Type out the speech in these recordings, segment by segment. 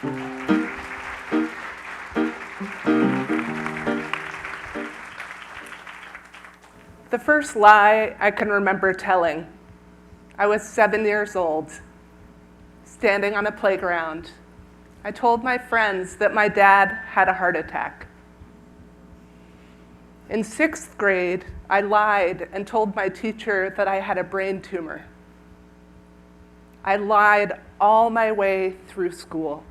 The first lie I can remember telling, I was 7 years old, standing on a playground. I told my friends that my dad had a heart attack. In 6th grade, I lied and told my teacher that I had a brain tumor. I lied all my way through school.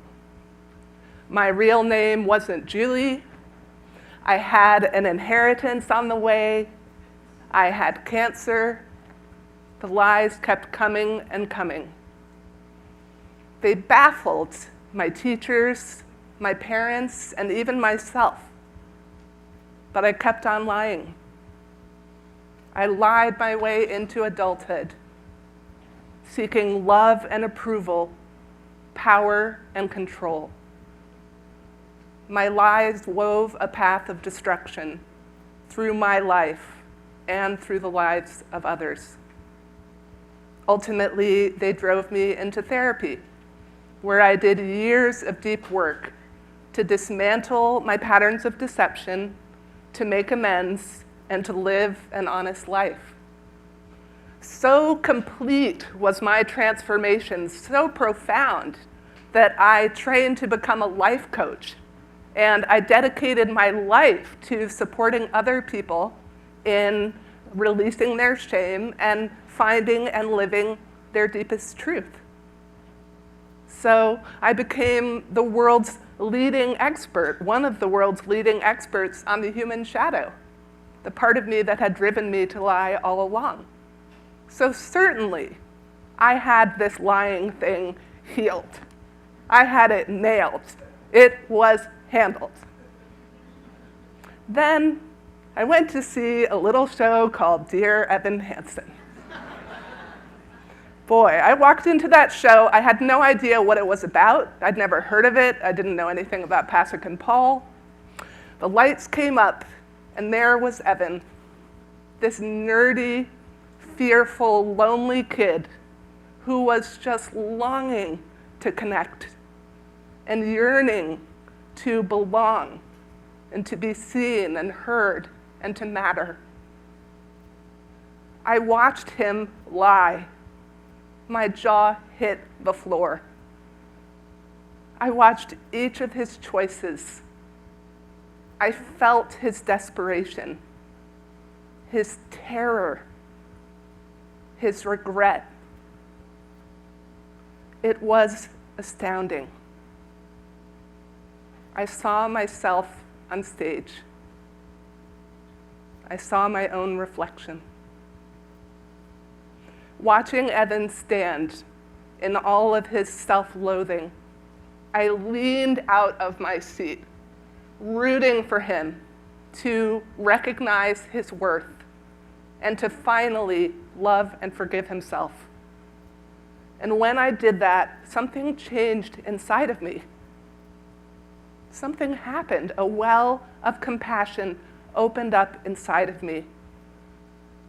My real name wasn't Julie. I had an inheritance on the way. I had cancer. The lies kept coming and coming. They baffled my teachers, my parents, and even myself. But I kept on lying. I lied my way into adulthood, seeking love and approval, power and control. My lies wove a path of destruction through my life and through the lives of others. Ultimately, they drove me into therapy, where I did years of deep work to dismantle my patterns of deception, to make amends, and to live an honest life. So complete was my transformation, so profound, that I trained to become a life coach. And I dedicated my life to supporting other people in releasing their shame and finding and living their deepest truth. So I became the world's leading expert, one of the world's leading experts on the human shadow, the part of me that had driven me to lie all along. So certainly, I had this lying thing healed. I had it nailed. It was handled. Then I went to see a little show called Dear Evan Hansen. Boy, I walked into that show. I had no idea what it was about. I'd never heard of it. I didn't know anything about Pasek and Paul. The lights came up, and there was Evan, this nerdy, fearful, lonely kid who was just longing to connect and yearning to belong and to be seen and heard and to matter. I watched him lie. My jaw hit the floor. I watched each of his choices. I felt his desperation, his terror, his regret. It was astounding. I saw myself on stage. I saw my own reflection. Watching Evan stand in all of his self-loathing, I leaned out of my seat, rooting for him to recognize his worth and to finally love and forgive himself. And when I did that, something changed inside of me. Something happened. A well of compassion opened up inside of me.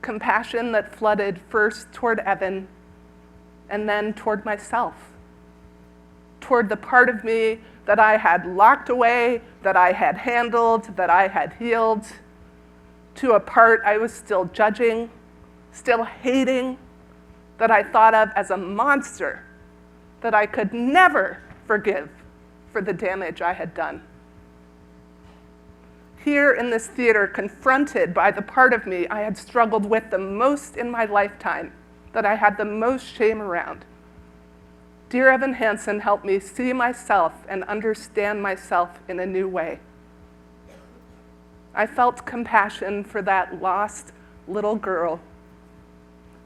Compassion that flooded first toward Evan and then toward myself, toward the part of me that I had locked away, that I had handled, that I had healed, to a part I was still judging, still hating, that I thought of as a monster, that I could never forgive for the damage I had done. Here in this theater, confronted by the part of me I had struggled with the most in my lifetime, that I had the most shame around, Dear Evan Hansen helped me see myself and understand myself in a new way. I felt compassion for that lost little girl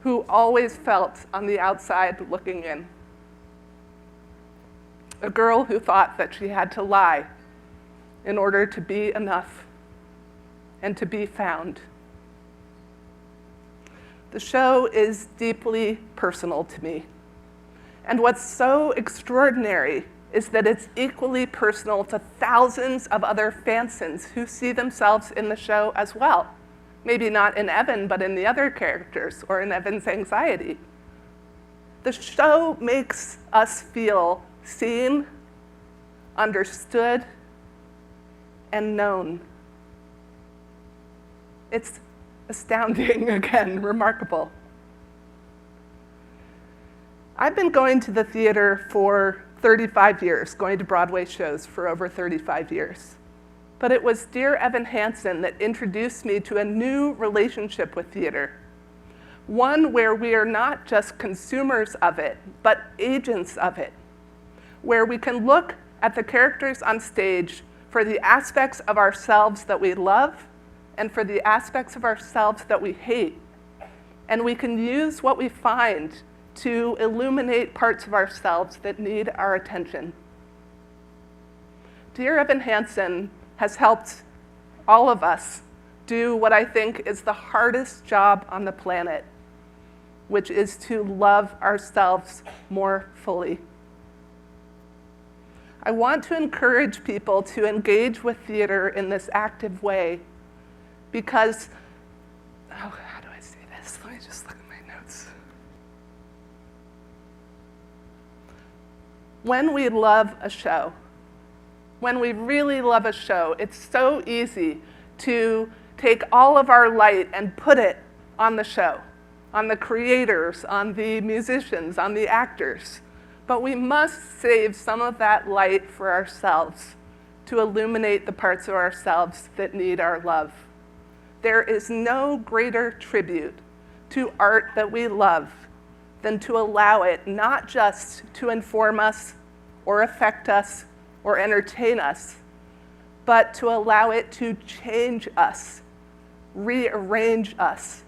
who always felt on the outside looking in. A girl who thought that she had to lie in order to be enough and to be found. The show is deeply personal to me. And what's so extraordinary is that it's equally personal to thousands of other Hansens who see themselves in the show as well. Maybe not in Evan, but in the other characters or in Evan's anxiety. The show makes us feel seen, understood, and known. It's astounding, again, remarkable. I've been going to the theater for 35 years, going to Broadway shows for over 35 years. But it was dear Evan Hansen that introduced me to a new relationship with theater, one where we are not just consumers of it, but agents of it, where we can look at the characters on stage for the aspects of ourselves that we love and for the aspects of ourselves that we hate. And we can use what we find to illuminate parts of ourselves that need our attention. Dear Evan Hansen has helped all of us do what I think is the hardest job on the planet, which is to love ourselves more fully. I want to encourage people to engage with theater in this active way because, how do I say this? Let me just look at my notes. When we love a show, when we really love a show, it's so easy to take all of our light and put it on the show, on the creators, on the musicians, on the actors. But we must save some of that light for ourselves to illuminate the parts of ourselves that need our love. There is no greater tribute to art that we love than to allow it not just to inform us or affect us or entertain us, but to allow it to change us, rearrange us,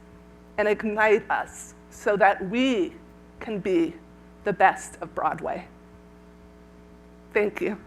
and ignite us so that we can be the best of Broadway. Thank you.